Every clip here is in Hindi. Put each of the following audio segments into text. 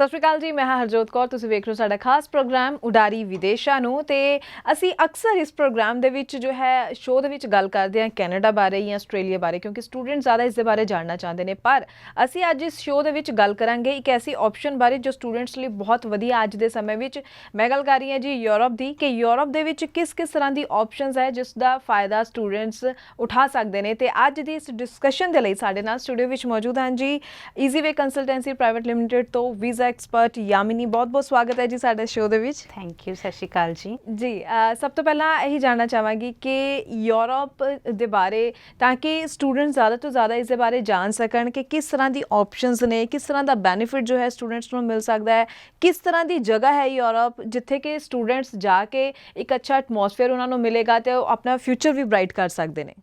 ਸਤਿ ਸ਼੍ਰੀ ਅਕਾਲ ਜੀ, ਮੈਂ ਹਾਂ ਹਰਜੋਤ ਕੌਰ। ਤੁਸੀਂ ਵੇਖ ਰਹੇ ਹੋ ਸਾਡਾ ਖਾਸ ਪ੍ਰੋਗਰਾਮ ਉਡਾਰੀ ਵਿਦੇਸ਼ਾਂ ਨੂੰ। ਤੇ ਅਸੀਂ ਅਕਸਰ ਇਸ ਪ੍ਰੋਗਰਾਮ ਦੇ ਵਿੱਚ ਜੋ ਹੈ ਸ਼ੋਅ ਦੇ ਵਿੱਚ ਗੱਲ ਕਰਦੇ ਹਾਂ ਕੈਨੇਡਾ ਬਾਰੇ ਜਾਂ ਆਸਟ੍ਰੇਲੀਆ ਬਾਰੇ, ਕਿਉਂਕਿ ਸਟੂਡੈਂਟ ਜ਼ਿਆਦਾ ਇਸ ਦੇ ਬਾਰੇ ਜਾਣਨਾ ਚਾਹੁੰਦੇ ਨੇ। ਪਰ ਅਸੀਂ ਅੱਜ ਇਸ ਸ਼ੋਅ ਦੇ ਵਿੱਚ ਗੱਲ ਕਰਾਂਗੇ ਇੱਕ ਐਸੀ ਆਪਸ਼ਨ ਬਾਰੇ ਜੋ ਸਟੂਡੈਂਟਸ ਲਈ ਬਹੁਤ ਵਧੀਆ ਅੱਜ ਦੇ ਸਮੇਂ ਵਿੱਚ। ਮੈਂ ਗੱਲ ਕਰ ਰਹੀ ਹਾਂ ਜੀ ਯੂਰਪ ਦੀ, ਕਿ ਯੂਰਪ ਦੇ ਵਿੱਚ ਕਿਸ ਤਰ੍ਹਾਂ ਦੀ ਆਪਸ਼ਨਸ ਹੈ ਜਿਸ ਦਾ ਫਾਇਦਾ ਸਟੂਡੈਂਟਸ ਉਠਾ ਸਕਦੇ ਨੇ। ਤੇ ਅੱਜ ਦੀ ਇਸ ਡਿਸਕਸ਼ਨ ਦੇ ਲਈ ਸਾਡੇ ਨਾਲ ਸਟੂਡੀਓ ਵਿੱਚ ਮੌਜੂਦ ਹਨ ਜੀ ਈਜ਼ੀਵੇ ਕੰਸਲਟੈਂਸੀ ਪ੍ਰਾਈਵੇਟ ਲਿਮਿਟਡ ਤੋਂ ਵੀਜ਼ਾ एक्सपर्ट यामिनी। बहुत बहुत स्वागत है जी साडे show they which. Thank you, सत श्री अकाल जी। जी सब तो पहला यही जानना चाहांगी कि यूरोप दे बारे, ताकि स्टूडेंट ज़्यादा तो ज़्यादा इस बारे जान सकन कि किस तरह की ऑप्शंस ने, किस तरह का बेनिफिट जो है स्टूडेंट्स को मिल सकता है, किस तरह की जगह है यूरोप जिथे कि स्टूडेंट्स जाके एक अच्छा एटमोसफेयर उन्होंने मिलेगा तो अपना फ्यूचर भी ब्राइट कर सकते हैं।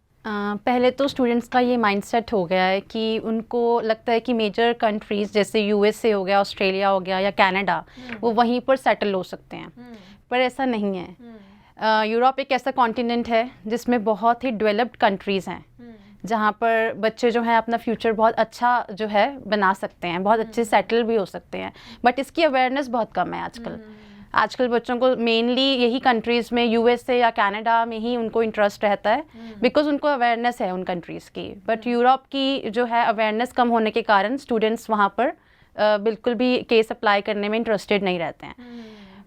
पहले तो स्टूडेंट्स का ये माइंडसेट हो गया है कि उनको लगता है कि मेजर कंट्रीज़ जैसे यूएसए हो गया, ऑस्ट्रेलिया हो गया या कनाडा, वो वहीं पर सेटल हो सकते हैं। पर ऐसा नहीं है। यूरोप एक ऐसा कॉन्टिनेंट है जिसमें बहुत ही डेवलप्ड कंट्रीज़ हैं, जहाँ पर बच्चे जो हैं अपना फ्यूचर बहुत अच्छा जो है बना सकते हैं, बहुत अच्छे सेटल भी हो सकते हैं। बट इसकी अवेयरनेस बहुत कम है आजकल बच्चों को मेनली यही कंट्रीज़ में यूएसए या कनाडा में ही उनको इंटरेस्ट रहता है, बिकॉज उनको अवेयरनेस है उन कंट्रीज़ की। बट यूरोप की जो है अवेयरनेस कम होने के कारण स्टूडेंट्स वहाँ पर बिल्कुल भी केस अप्लाई करने में इंटरेस्टेड नहीं रहते हैं।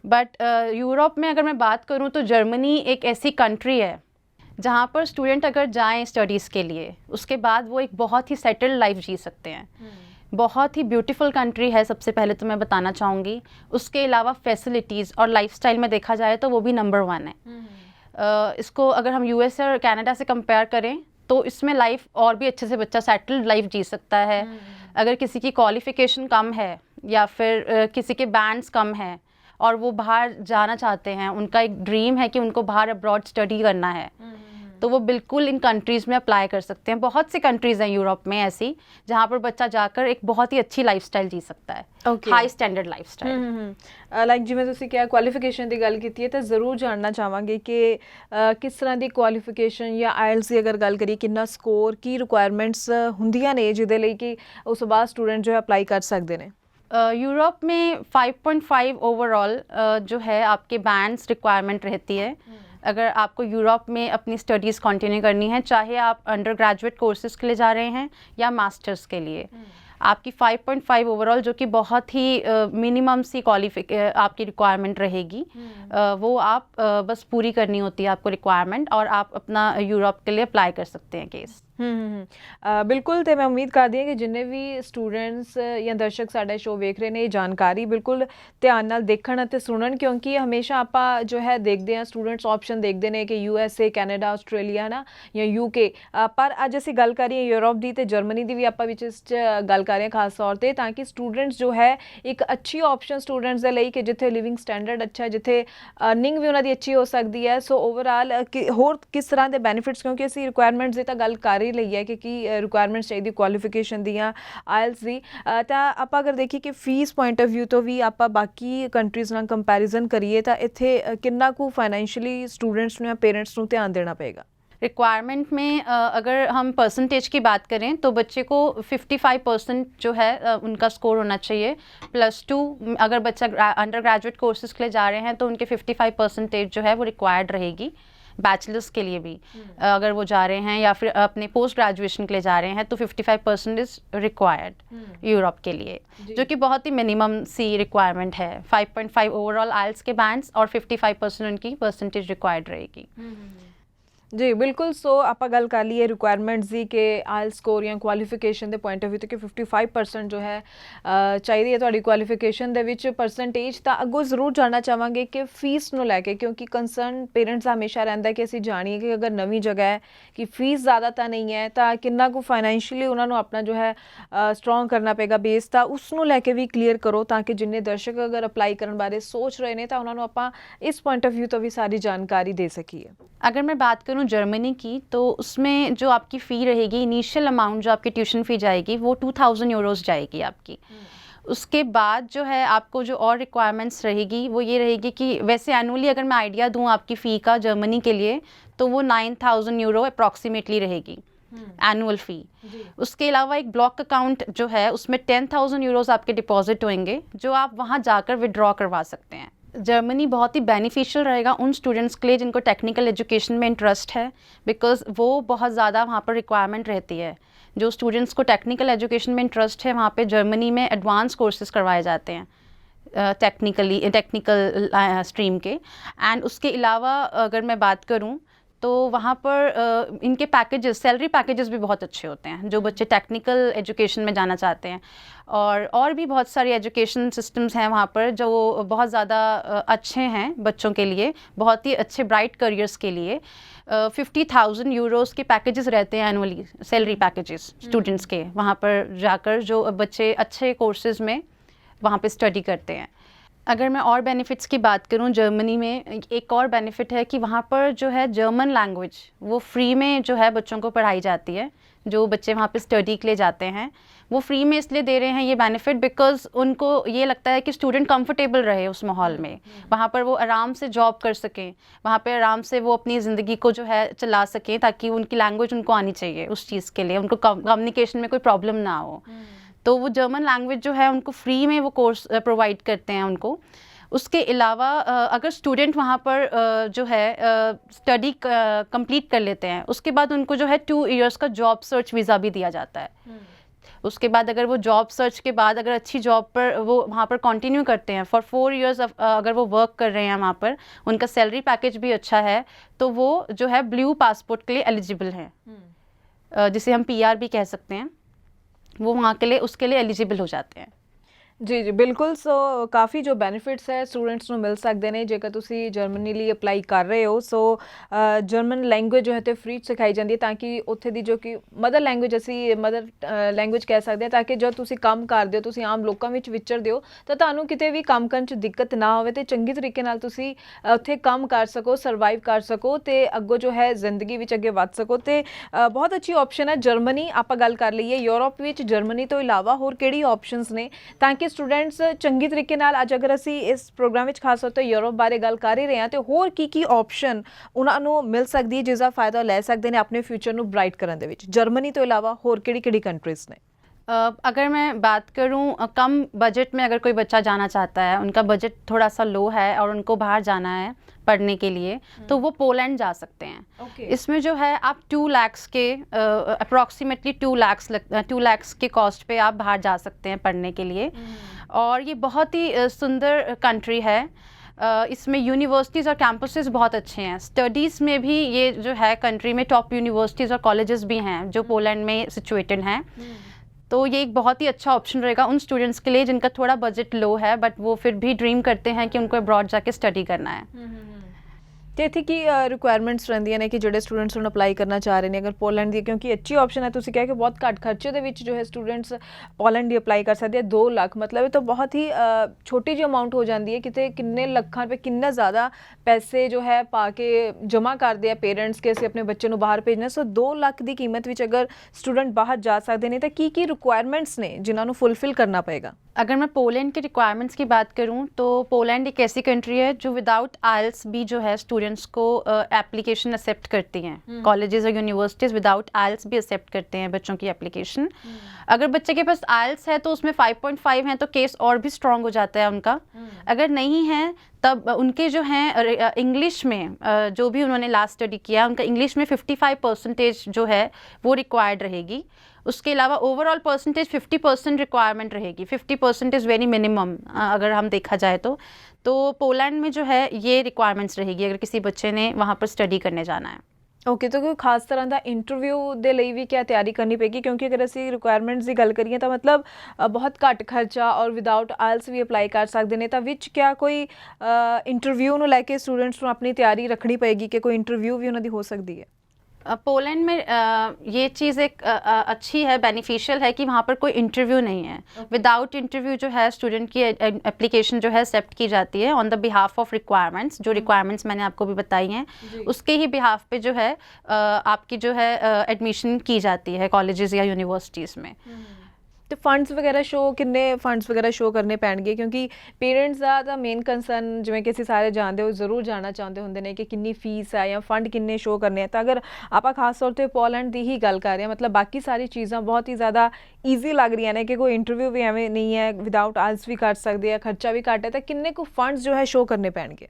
बट यूरोप में अगर मैं बात करूँ तो जर्मनी एक ऐसी कंट्री है जहाँ पर स्टूडेंट अगर जाएँ स्टडीज़ के लिए, उसके बाद वो एक बहुत ही सेटल्ड लाइफ जी सकते हैं। बहुत ही ब्यूटीफुल कंट्री है, सबसे पहले तो मैं बताना चाहूँगी। उसके अलावा फैसिलिटीज़ और लाइफस्टाइल में देखा जाए तो वो भी नंबर 1 है। इसको अगर हम यूएस और कनाडा से कंपेयर करें तो इसमें लाइफ और भी अच्छे से बच्चा सेटल्ड लाइफ जी सकता है। अगर किसी की क्वालिफ़िकेशन कम है या फिर किसी के बैंड्स कम हैं और वो बाहर जाना चाहते हैं, उनका एक ड्रीम है कि उनको बाहर अब्रॉड स्टडी करना है, तो वो बिल्कुल इन कंट्रीज़ में अप्लाई कर सकते हैं। बहुत सी कंट्रीज़ हैं यूरोप में ऐसी जहाँ पर बच्चा जाकर एक बहुत ही अच्छी लाइफस्टाइल जी सकता है, हाई स्टैंडर्ड लाइफस्टाइल। लाइक जिवें तुसीं क्या क्वालिफिकेशन की गल की है तो जरूर जानना चाहांगे कि किस तरह की क्वालिफिकेशन या आइल्स की अगर गल करिए कितना स्कोर की रिक्वायरमेंट्स हुंदियां ने जिहदे लई कि उस बाद स्टूडेंट जो है अप्लाई कर सकते हैं। यूरोप में 5.5 ओवरऑल जो है आपके बैंड्स रिक्वायरमेंट रहती है। अगर आपको यूरोप में अपनी स्टडीज़ कंटिन्यू करनी है, चाहे आप अंडर ग्रेजुएट कोर्सेज़ के लिए जा रहे हैं या मास्टर्स के लिए, आपकी 5.5 ओवरऑल जो कि बहुत ही मिनिमम सी आपकी रिक्वायरमेंट रहेगी। वो आप बस पूरी करनी होती है आपको रिक्वायरमेंट, और आप अपना यूरोप के लिए अप्लाई कर सकते हैं केस। बिल्कुल। तो मैं उम्मीद करती हूँ कि जिन्हें भी स्टूडेंट्स या दर्शक साडा शो वेख रहे हैं ये जानकारी बिल्कुल ध्यान नाल देखण अते सुनन, क्योंकि हमेशा आप जो है देखते हैं स्टूडेंट्स ऑप्शन देखते हैं कि यूएसए, कैनेडा, आस्ट्रेलिया ना या यूके। पर अज असीं गल कर रही हैं यूरोप की, तो जर्मनी की भी आप विच इस गल कर रहे हैं खास तौर पर, ताकि स्टूडेंट्स जो है एक अच्छी ऑप्शन स्टूडेंट्स के लिए कि जिथे लिविंग स्टैंडर्ड अच्छा है, जिथे अर्निंग भी उन्होंने अच्छी हो सकती है। सो ओवरऑल होर किस तरह के बेनिफिट्स, क्योंकि असीं रिक्वायरमेंट्स की तो गल कर ही ਲਈ है कि रिक्वायरमेंट्स चाहिए क्वालिफिकेशन ਦੀਆਂ आइल्स ਦੀ। ਤਾਂ ਆਪਾਂ ਅਗਰ ਦੇਖੀਏ कि फीस पॉइंट ऑफ व्यू तो भी ਆਪਾਂ ਬਾਕੀ ਕੰਟਰੀਜ਼ ਨਾਲ ਕੰਪੈਰੀਜ਼ਨ ਕਰੀਏ ਤਾਂ ਇੱਥੇ ਕਿੰਨਾ ਕੁ ਫਾਈਨੈਂਸ਼ੀਅਲੀ स्टूडेंट्स ਨੂੰ ਜਾਂ पेरेंट्स ਨੂੰ ध्यान देना पड़ेगा। रिक्वायरमेंट में अगर हम परसेंटेज की बात करें तो बच्चे को 55% जो है उनका स्कोर होना चाहिए, +2। अगर बच्चा अंडर ग्रेजुएट कोर्सेज़ के लिए जा रहे हैं तो उनके 55% जो है वो रिक्वायर्ड रहेगी। बैचलर्स के लिए भी अगर वो जा रहे हैं या फिर अपने पोस्ट ग्रेजुएशन के लिए जा रहे हैं तो 55% इज़ रिक्वायर्ड यूरोप के लिए, जो कि बहुत ही मिनिमम सी रिक्वायरमेंट है। 5.5 ओवरऑल आइल्स के बैंड्स और 55% उनकी परसेंटेज रिक्वायर्ड रहेगी। जी बिल्कुल। सो आप गल कर लीए रिक्वायरमेंट्स की कि आइल स्कोर या क्वालिफिकेशन के पॉइंट ऑफ व्यू तो कि 55% जो है चाहिए है तुहाडी क्वालिफिकेशन दे विच परसेंटेज। तो अगों जरूर जानना चाहांगे कि फीस नूं लैके, क्योंकि कंसर्न पेरेंट्स का हमेशा रहिंदा है कि असीं जाणीए कि अगर नवीं जगह है कि फीस ज़्यादा तो नहीं है तो कितना को फाइनैंशियली उन्होंने अपना जो है स्ट्रॉन्ग करना पेगा बेस, तो उसनूं लैके भी क्लीयर करो ताकि जिन्ने दर्शक अगर अप्लाई करने बारे सोच रहे हैं तो उन्होंने आपां इस पॉइंट ऑफ व्यू तो भी सारी जानकारी दे सकीए। अगर मैं बात करूं जर्मनी की तो उसमें जो आपकी फ़ी रहेगी, इनिशियल अमाउंट जो आपकी ट्यूशन फ़ी जाएगी वो 2000 यूरोज़ जाएगी आपकी। उसके बाद जो है आपको जो और रिक्वायरमेंट्स रहेगी वो ये रहेगी कि वैसे एनुअली अगर मैं आइडिया दूँ आपकी फ़ी का जर्मनी के लिए तो वो 9000 यूरो अप्रॉक्सीमेटली रहेगी। एनुअल फ़ी। उसके अलावा एक ब्लॉक अकाउंट जो है उसमें 10,000 यूरोज़ आपके डिपॉजिट होंगे जो आप वहाँ जाकर विड्रॉ करवा सकते हैं। जर्मनी बहुत ही बेनिफिशियल रहेगा उन स्टूडेंट्स के लिए जिनको टेक्निकल एजुकेशन में इंटरेस्ट है, बिकॉज़ वो बहुत ज़्यादा वहाँ पर रिक्वायरमेंट रहती है। जो स्टूडेंट्स को टेक्निकल एजुकेशन में इंटरेस्ट है वहाँ पे जर्मनी में एडवांस कोर्सेज करवाए जाते हैं टेक्निकल स्ट्रीम के। एंड उसके अलावा अगर मैं बात करूँ तो वहाँ पर इनके पैकेजेस, सैलरी पैकेजेस भी बहुत अच्छे होते हैं जो बच्चे टेक्निकल एजुकेशन में जाना चाहते हैं। और भी बहुत सारी एजुकेशन सिस्टम्स हैं वहाँ पर जो बहुत ज़्यादा अच्छे हैं बच्चों के लिए, बहुत ही अच्छे ब्राइट करियर्स के लिए। 50,000 यूरोज़ के पैकेजेस रहते हैं एनुअली, सैलरी पैकेजेस स्टूडेंट्स के, वहाँ पर जाकर जो बच्चे अच्छे कोर्सेज में वहाँ पे स्टडी करते हैं। अगर मैं और बेनिफिट्स की बात करूँ, जर्मनी में एक और बेनिफिट है कि वहाँ पर जो है जर्मन लैंग्वेज वो फ्री में जो है बच्चों को पढ़ाई जाती है। जो बच्चे वहाँ पे स्टडी के लिए जाते हैं वो फ्री में इसलिए दे रहे हैं ये बेनिफिट बिकॉज़ उनको ये लगता है कि स्टूडेंट कंफर्टेबल रहे उस माहौल में, वहाँ पर वो आराम से जॉब कर सकें, वहाँ पे आराम से वो अपनी ज़िंदगी को जो है चला सकें, ताकि उनकी लैंग्वेज उनको आनी चाहिए उस चीज़ के लिए, उनको कम्युनिकेशन में कोई प्रॉब्लम ना हो। तो वो जर्मन लैंग्वेज जो है उनको फ्री में वो कोर्स प्रोवाइड करते हैं उनको। उसके अलावा अगर स्टूडेंट वहाँ पर जो है स्टडी कंप्लीट कर लेते हैं उसके बाद उनको जो है 2 इयर्स का जॉब सर्च वीज़ा भी दिया जाता है। उसके बाद अगर वो जॉब सर्च के बाद अगर अच्छी जॉब पर वो वहाँ पर कंटिन्यू करते हैं फॉर 4 इयर्स, अगर वो वर्क कर रहे हैं वहाँ पर, उनका सैलरी पैकेज भी अच्छा है, तो वो जो है ब्लू पासपोर्ट के लिए एलिजिबल हैं, जिसे हम PR भी कह सकते हैं। वो वहाँ के लिए उसके लिए एलिजिबल हो जाते हैं। जी जी बिल्कुल। सो काफ़ी जो बेनिफिट्स है स्टूडेंट्स ਨੂੰ ਮਿਲ ਸਕਦੇ ਨੇ ਜੇਕਰ ਤੁਸੀਂ ਜਰਮਨੀ ਲਈ ਅਪਲਾਈ ਕਰ ਰਹੇ ਹੋ। ਸੋ ਜਰਮਨ ਲੈਂਗੁਏਜ ਜੋ ਹੈ ਤੇ ਫ੍ਰੀ ਸਿਖਾਈ ਜਾਂਦੀ ਹੈ ਤਾਂ ਕਿ ਉੱਥੇ ਦੀ ਜੋ ਕਿ ਮਦਰ ਲੈਂਗੁਏਜ ਅਸੀਂ ਮਦਰ ਲੈਂਗੁਏਜ ਕਹਿ ਸਕਦੇ ਹਾਂ, ਤਾਂ ਕਿ ਜਦ ਤੁਸੀਂ ਕੰਮ ਕਰਦੇ ਹੋ, ਤੁਸੀਂ ਆਮ ਲੋਕਾਂ ਵਿੱਚ ਵਿਚਰਦੇ ਹੋ, ਤਾਂ ਤੁਹਾਨੂੰ ਕਿਤੇ ਵੀ ਕੰਮ ਕਰਨ 'ਚ ਦਿੱਕਤ ਨਾ ਹੋਵੇ ਤੇ ਚੰਗੀ ਤਰੀਕੇ ਨਾਲ ਤੁਸੀਂ ਉੱਥੇ ਕੰਮ ਕਰ ਸਕੋ, ਸਰਵਾਈਵ ਕਰ ਸਕੋ ਤੇ ਅੱਗੋਂ ਜੋ ਹੈ ਜ਼ਿੰਦਗੀ ਵਿੱਚ ਅੱਗੇ ਵੱਧ ਸਕੋ। ਤੇ ਬਹੁਤ ਅੱਛੀ ਆਪਸ਼ਨ ਹੈ ਜਰਮਨੀ। ਆਪਾਂ ਗੱਲ ਕਰ ਲਈਏ ਯੂਰਪ ਵਿੱਚ ਜਰਮਨੀ ਤੋਂ ਇਲਾਵਾ ਹੋਰ ਕਿਹੜੀ ਆਪਸ਼ਨਸ ਨੇ ਤਾਂ ਕਿ स्टूडेंट्स चंगी तरीके नाल अज अगर असी इस प्रोग्राम में खास तौर पर यूरोप बारे गल कर ही रहे हैं तो होर की ऑप्शन उन्होंने मिल सकती है जिसका फायदा ले सकते हैं अपने फ्यूचर को ब्राइट करने दे विच? जर्मनी तो इलावा होर किहड़ी कंट्रीज़ ने? अगर मैं बात करूं कम बजट में, अगर कोई बच्चा जाना चाहता है, उनका बजट थोड़ा सा लो है और उनको बाहर जाना है पढ़ने के लिए, तो वो पोलैंड जा सकते हैं। इसमें जो है आप 2 लाख के अप्रॉक्सीमेटली 2 लाख के कॉस्ट पे आप बाहर जा सकते हैं पढ़ने के लिए। और ये बहुत ही सुंदर कंट्री है। इसमें यूनिवर्सिटीज़ और कैंपसेस बहुत अच्छे हैं। स्टडीज़ में भी ये जो है कंट्री में टॉप यूनिवर्सिटीज़ और कॉलेजेस भी हैं जो पोलैंड में सिचुएटेड हैं। तो ये एक बहुत ही अच्छा ऑप्शन रहेगा उन स्टूडेंट्स के लिए जिनका थोड़ा बजट लो है बट वो फिर भी ड्रीम करते हैं कि उनको अब्रॉड जाके स्टडी करना है। ਤੇ ਇੱਥੇ ਕੀ ਰਿਕੁਆਇਰਮੈਂਟਸ ਰਹਿੰਦੀਆਂ ਨੇ ਕਿ ਜਿਹੜੇ ਸਟੂਡੈਂਟਸ ਹੁਣ ਅਪਲਾਈ ਕਰਨਾ ਚਾਹ ਰਹੇ ਨੇ ਅਗਰ ਪੋਲੈਂਡ ਦੀ, ਕਿਉਂਕਿ ਅੱਛੀ ਆਪਸ਼ਨ ਹੈ, ਤੁਸੀਂ ਕਿਹਾ ਕਿ ਬਹੁਤ ਘੱਟ ਖਰਚੇ ਦੇ ਵਿੱਚ ਜੋ ਹੈ ਸਟੂਡੈਂਟਸ ਪੋਲੈਂਡ ਦੀ ਅਪਲਾਈ ਕਰ ਸਕਦੇ ਆ। 2 ਲੱਖ ਮਤਲਬ ਇਹ ਤਾਂ ਬਹੁਤ ਹੀ ਛੋਟੀ ਜਿਹੀ ਅਮਾਊਂਟ ਹੋ ਜਾਂਦੀ ਹੈ। ਕਿਤੇ ਕਿੰਨੇ ਲੱਖਾਂ ਰੁਪਏ, ਕਿੰਨਾ ਜ਼ਿਆਦਾ ਪੈਸੇ ਜੋ ਹੈ ਪਾ ਕੇ ਜਮ੍ਹਾਂ ਕਰਦੇ ਆ ਪੇਰੈਂਟਸ ਕਿ ਅਸੀਂ ਆਪਣੇ ਬੱਚੇ ਨੂੰ ਬਾਹਰ ਭੇਜਣਾ। ਸੋ 2 ਲੱਖ ਦੀ ਕੀਮਤ ਵਿੱਚ ਅਗਰ ਸਟੂਡੈਂਟ ਬਾਹਰ ਜਾ ਸਕਦੇ ਨੇ ਤਾਂ ਕੀ ਰਿਕੁਆਇਰਮੈਂट्स ने जिन्होंने फुलफिल करना पड़ेगा? अगर मैं पोलैंड के रिक्वायरमेंट्स की बात करूं तो पोलैंड एक ऐसी कंट्री है जो विदाउट आइल्स भी जो है स्टूडेंट्स को एप्लीकेशन एक्सेप्ट करती हैं। कॉलेजेस और यूनिवर्सिटीज़ विदाउट आइल्स भी एक्सेप्ट करते हैं बच्चों की एप्लीकेशन। अगर बच्चे के पास आइल्स है तो उसमें 5.5 हैं तो केस और भी स्ट्रॉन्ग हो जाता है उनका। अगर नहीं है तब उनके जो हैं इंग्लिश में जो भी उन्होंने लास्ट स्टडी किया उनका इंग्लिश में 55% जो है वो रिक्वायर्ड रहेगी। उसके अलावा ओवरऑल परसेंटेज 50% रिक्वायरमेंट रहेगी। 50% इज़ वेरी मिनिमम अगर हम देखा जाए तो पोलैंड में जो है ये रिक्वायरमेंट्स रहेगी अगर किसी बच्चे ने वहाँ पर स्टडी करने जाना है। ओके, तो कोई खास तरह का इंटरव्यू दे लई भी क्या तैयारी करनी पेगी? क्योंकि अगर असी रिक्वायरमेंट्स की गल करिए तो मतलब बहुत घट खर्चा और विदाउट आइल्स भी अप्लाई कर सकते हैं, तो विच क्या कोई इंटरव्यू नूं लैके स्टूडेंट्स नूं अपनी तैयारी रखनी पेगी कि कोई इंटरव्यू भी उन्होंने हो सकती है? पोलैंड में ये चीज़ एक अच्छी है, बेनिफिशियल है कि वहाँ पर कोई इंटरव्यू नहीं है। विदाउट इंटरव्यू जो है स्टूडेंट की एप्लीकेशन जो है एक्सेप्ट की जाती है on the behalf of requirements. जो रिक्वायरमेंट्स मैंने आपको भी बताई हैं उसके ही बिहाफ पे जो है आपकी जो है एडमिशन की जाती है कॉलेजेस या यूनिवर्सिटीज़ में। ਤੇ ਫੰਡਸ ਵਗੈਰਾ ਸ਼ੋ ਕਿੰਨੇ ਫੰਡਸ ਵਗੈਰਾ ਸ਼ੋ ਕਰਨੇ ਪੈਣਗੇ, ਕਿਉਂਕਿ ਪੇਰੈਂਟਸ ਦਾ ਤਾਂ ਮੇਨ ਕੰਸਰਨ ਜਿਵੇਂ ਕਿ ਅਸੀਂ ਸਾਰੇ ਜਾਣਦੇ ਹੋ ਜ਼ਰੂਰ ਜਾਣਨਾ ਚਾਹੁੰਦੇ ਹੁੰਦੇ ਨੇ ਕਿ ਕਿੰਨੀ ਫੀਸ ਹੈ ਜਾਂ ਫੰਡ ਕਿੰਨੇ ਸ਼ੋ ਕਰਨੇ ਆ। ਤਾਂ ਅਗਰ ਆਪਾਂ ਖਾਸ ਤੌਰ ਤੇ ਪੋਲੈਂਡ ਦੀ ਹੀ ਗੱਲ ਕਰ ਰਹੇ ਹਾਂ, ਮਤਲਬ ਬਾਕੀ ਸਾਰੀ ਚੀਜ਼ਾਂ ਬਹੁਤ ਹੀ ਜ਼ਿਆਦਾ ਈਜ਼ੀ ਲੱਗ ਰਹੀਆਂ ਨੇ ਕਿ ਕੋਈ ਇੰਟਰਵਿਊ ਵੀ ਐਵੇਂ ਨਹੀਂ ਹੈ, ਵਿਦਆਊਟ ਆਇਲਸ ਵੀ ਕਰ ਸਕਦੇ ਆ, ਖਰਚਾ ਵੀ ਘੱਟ ਹੈ, ਤਾਂ ਕਿੰਨੇ ਕੁ ਫੰਡਸ ਜੋ ਹੈ ਸ਼ੋ करने पैणगे?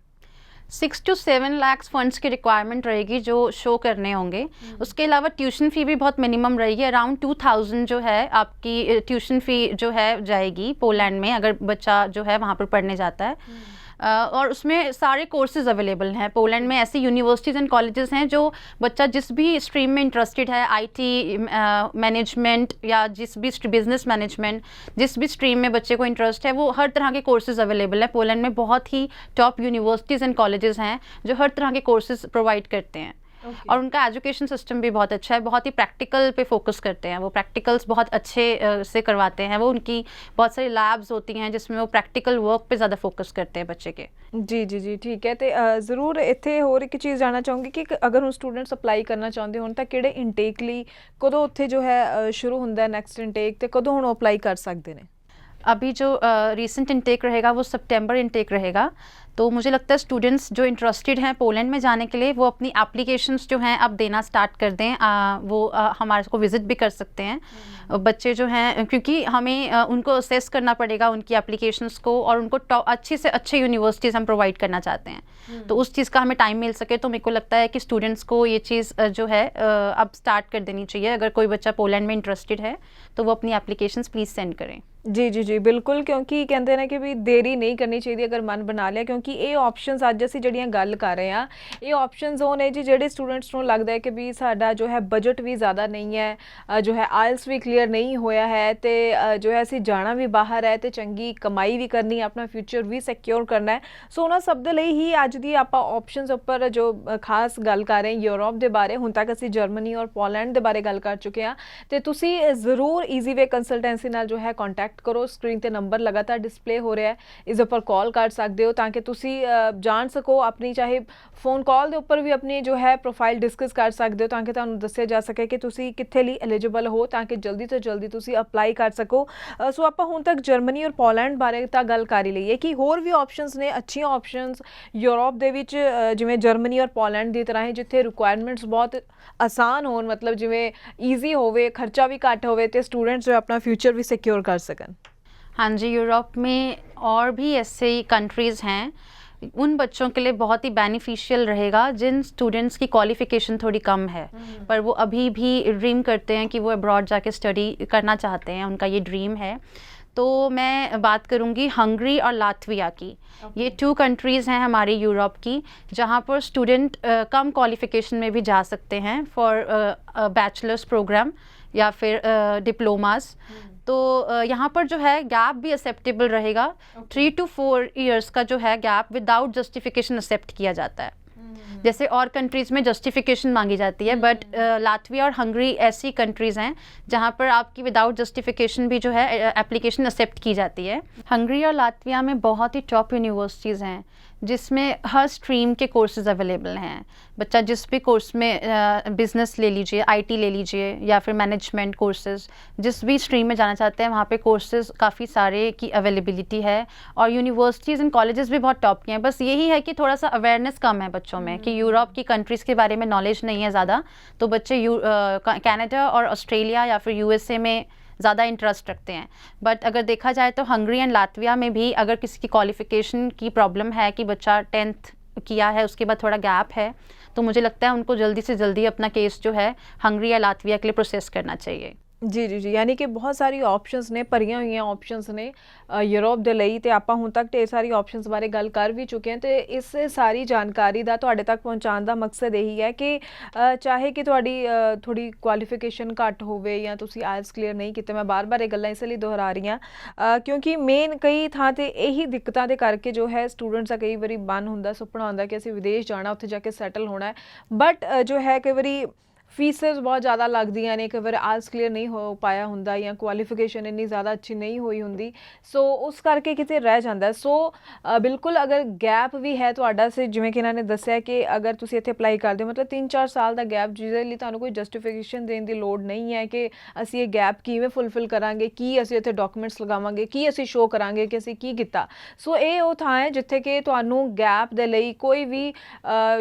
6 to 7 लाख फंड्स की रिक्वायरमेंट रहेगी जो शो करने होंगे। उसके अलावा ट्यूशन फ़ी भी बहुत मिनिमम रहेगी, अराउंड 2000 जो है आपकी ट्यूशन फ़ी जो है जाएगी पोलैंड में, अगर बच्चा जो है वहाँ पर पढ़ने जाता है। और उसमें सारे कोर्सेज अवेलेबल हैं। पोलैंड में ऐसी यूनिवर्सिटीज़ एंड कॉलेजेस हैं जो बच्चा जिस भी स्ट्रीम में इंटरेस्टेड है, आईटी मैनेजमेंट या जिस भी बिजनेस मैनेजमेंट, जिस भी स्ट्रीम में बच्चे को इंटरेस्ट है, वो हर तरह के कोर्सेज अवेलेबल हैं। पोलैंड में बहुत ही टॉप यूनिवर्सिटीज़ एंड कॉलेजेस हैं जो हर तरह के कोर्सेज प्रोवाइड करते हैं। और उनका एजुकेशन सिस्टम भी बहुत अच्छा है, बहुत ही प्रैक्टिकल पे फोकस करते हैं। वो प्रैक्टिकल्स बहुत अच्छे से करवाते हैं। वो उनकी बहुत सारी लैब्स होती हैं जिसमें वो प्रैक्टिकल वर्क पे ज़्यादा फोकस करते हैं बच्चे के। जी जी जी ठीक है। तो ਜ਼ਰੂਰ ਇੱਥੇ ਹੋਰ ਇੱਕ ਚੀਜ਼ ਜਾਣਨਾ ਚਾਹੂੰਗੀ ਕਿ ਅਗਰ ਹੁਣ ਸਟੂਡੈਂਟਸ ਅਪਲਾਈ ਕਰਨਾ ਚਾਹੁੰਦੇ ਹੋਣ ਤਾਂ ਕਿਹੜੇ ਇਨਟੇਕ ਲਈ ਕਦੋਂ ਉੱਥੇ ਜੋ ਹੈ ਸ਼ੁਰੂ ਹੁੰਦਾ ਨੈਕਸਟ ਇਨਟੇਕ, ਤੇ कदों ਹੁਣ ਅਪਲਾਈ ਕਰ ਸਕਦੇ ਨੇ? अभी जो रीसेंट इनटेक रहेगा वो सितंबर इनटेक रहेगा। तो मुझे लगता है स्टूडेंट्स जो इंटरेस्टेड हैं पोलैंड में जाने के लिए वो अपनी एप्लीकेशंस जो हैं अब देना स्टार्ट कर दें। वो हमारे को विज़िट भी कर सकते हैं बच्चे जो हैं, क्योंकि हमें उनको असेस करना पड़ेगा उनकी एप्लीकेशंस को, और उनको अच्छी से अच्छे यूनिवर्सिटीज़ हम प्रोवाइड करना चाहते हैं। तो उस चीज़ का हमें टाइम मिल सके तो मेरे को लगता है कि स्टूडेंट्स को ये चीज़ जो है अब स्टार्ट कर देनी चाहिए। अगर कोई बच्चा पोलैंड में इंटरेस्टेड है तो वो अपनी एप्लीकेशंस प्लीज़ सेंड करें। जी जी जी बिल्कुल, क्योंकि कहते हैं कि भी देरी नहीं करनी चाहिए अगर मन बना लिया, क्योंकि ये ऑप्शनस अज असीं जिहड़ियां गल कर रहे हैं ये ऑप्शनस वो ने जी ਜਿਹੜੇ स्टूडेंट्स ਨੂੰ लगता है कि भी साडा जो है बजट भी ज़्यादा नहीं है, जो है आयल्स भी क्लीयर नहीं होया है, तो जो है असीं जाना भी बाहर है, तो चंगी कमाई भी करनी, अपना फ्यूचर भी सिक्योर करना है। सो उन्हां सब दे लई ही अज दी आपां ऑप्शनस उपर जो खास गल कर रहे हैं यूरोप के बारे। हुण तक असीं जर्मनी और पोलैंड के बारे गल कर चुके हैं, तो तुसीं ज़रूर ईजी वे कंसलटेंसी नाल जो है कॉन्टैक्ट करो। स्क्रीन ते नंबर लगातार डिस्प्ले हो रहा है, इस उपर कॉल कर सकते हो ताकि तुसी जान सको अपनी, चाहे फोन कॉल के उपर भी अपनी जो है प्रोफाइल डिस्कस कर सकते हो ताकि तुहानूं दस्सिया जा सके कि तुसी कित्थे लई एलिजिबल हो, ताकि जल्दी तो जल्दी तुसी अप्लाई कर सको। सो आपां हुण तक जर्मनी और पोलैंड बारे तां गल कर ही लईए कि होर भी ऑप्शनस ने, अच्छियां ऑप्शनस यूरोप दे विच जिवें जर्मनी और पोलैंड की तरह ही, जिथे रिक्वायरमेंट्स बहुत आसान होण, मतलब जिवें ईजी होवे, खर्चा भी घट होवे, ते स्टूडेंट्स जो अपना फ्यूचर भी सिक्योर कर सकन। हाँ जी, यूरोप में और भी ऐसे कंट्रीज़ हैं, उन बच्चों के लिए बहुत ही बेनिफिशियल रहेगा जिन स्टूडेंट्स की क्वालिफ़िकेशन थोड़ी कम है पर वो अभी भी ड्रीम करते हैं कि वो अब्रॉड जाके स्टडी करना चाहते हैं, उनका ये ड्रीम है। तो मैं बात करूँगी हंगरी और लातविया की। ये 2 कंट्रीज़ हैं हमारी यूरोप की जहाँ पर स्टूडेंट कम क्वालिफ़िकेशन में भी जा सकते हैं फॉर बैचलर्स प्रोग्राम या फिर डिप्लोमास। तो यहाँ पर जो है गैप भी एक्सेप्टेबल रहेगा। 3 to 4 इयर्स का जो है गैप विदाउट जस्टिफिकेशन एक्सेप्ट किया जाता है। जैसे और कंट्रीज़ में जस्टिफिकेशन मांगी जाती है, बट लातविया और हंगरी ऐसी कंट्रीज़ हैं जहाँ पर आपकी विदाउट जस्टिफिकेशन भी जो है एप्लीकेशन एक्सेप्ट की जाती है। हंगरी और लातविया में बहुत ही टॉप यूनिवर्सिटीज़ हैं जिसमें हर स्ट्रीम के कोर्सेज अवेलेबल हैं। बच्चा जिस भी कोर्स में बिज़नेस ले लीजिए, आईटी ले लीजिए या फिर मैनेजमेंट कोर्सेज, जिस भी स्ट्रीम में जाना चाहते हैं वहाँ पे कोर्सेज काफ़ी सारे की अवेलेबिलिटी है। और यूनिवर्सिटीज़ एंड कॉलेजेस भी बहुत टॉप के हैं। बस यही है कि थोड़ा सा अवेयरनेस कम है बच्चों में कि यूरोप की कंट्रीज़ के बारे में नॉलेज नहीं है ज़्यादा, तो बच्चे कनाडा और ऑस्ट्रेलिया या फिर यूएसए में ज़्यादा इंटरेस्ट रखते हैं। बट अगर देखा जाए तो हंगरी एंड लातविया में भी अगर किसी की क्वालिफ़िकेशन की प्रॉब्लम है कि बच्चा 10th किया है उसके बाद थोड़ा गैप है, तो मुझे लगता है उनको जल्दी से जल्दी अपना केस जो है हंगरी या लातविया के लिए प्रोसेस करना चाहिए। जी जी जी, यानी कि बहुत सारी ऑप्शनस ने, भरियां हुई ऑप्शनस ने यूरोप दे लई, ते आपां हुण तक ढेर सारी ऑप्शनस बारे गल कर भी चुके हैं। तो इस सारी जानकारी दा तुहाडे तक पहुँचाने का मकसद यही है कि चाहे कि तुहाडी थोड़ी क्वालिफिकेशन घट होवे या तुसी आइल्स क्लीयर नहीं कीते, मैं बार बार ये गल्लां इसलिए दोहरा रही हाँ क्योंकि मेन कई थां ते यही दिक्कतां दे करके जो है स्टूडेंट्स का कई बारी मन हुंदा, सुपना हुंदा कि असीं विदेश जाना, उत्थे जाके सैटल होना है, बट जो है कई बारी ਫੀਸਸ ਬਹੁਤ ਜ਼ਿਆਦਾ ਲੱਗਦੀਆਂ ਨੇ, ਕਈ ਵਾਰ ਆਇਲਸ ਕਲੀਅਰ ਨਹੀਂ ਹੋ ਪਾਇਆ ਹੁੰਦਾ ਜਾਂ ਕੁਆਲੀਫਿਕੇਸ਼ਨ ਇੰਨੀ ਜ਼ਿਆਦਾ ਅੱਛੀ ਨਹੀਂ ਹੋਈ ਹੁੰਦੀ, ਸੋ ਉਸ ਕਰਕੇ ਕਿਤੇ ਰਹਿ ਜਾਂਦਾ। ਸੋ ਬਿਲਕੁਲ ਅਗਰ ਗੈਪ ਵੀ ਹੈ ਤੁਹਾਡਾ, ਜਿਵੇਂ ਕਿ ਇਹਨਾਂ ਨੇ ਦੱਸਿਆ ਕਿ ਅਗਰ ਤੁਸੀਂ ਇੱਥੇ ਅਪਲਾਈ ਕਰਦੇ ਹੋ ਮਤਲਬ 3-4 ਸਾਲ ਦਾ ਗੈਪ, ਜਿਹਦੇ ਲਈ ਤੁਹਾਨੂੰ ਕੋਈ ਜਸਟੀਫਿਕੇਸ਼ਨ ਦੇਣ ਦੀ ਲੋੜ ਨਹੀਂ ਹੈ ਕਿ ਅਸੀਂ ਇਹ ਗੈਪ ਕਿਵੇਂ ਫੁੱਲਫਿਲ ਕਰਾਂਗੇ, ਕੀ ਅਸੀਂ ਇੱਥੇ ਡਾਕੂਮੈਂਟਸ ਲਗਾਵਾਂਗੇ, ਕੀ ਅਸੀਂ ਸ਼ੋਅ ਕਰਾਂਗੇ ਕਿ ਅਸੀਂ ਕੀ ਕੀਤਾ। ਸੋ ਇਹ ਉਹ ਥਾਂ ਹੈ ਜਿੱਥੇ ਕਿ ਤੁਹਾਨੂੰ ਗੈਪ ਦੇ ਲਈ ਕੋਈ ਵੀ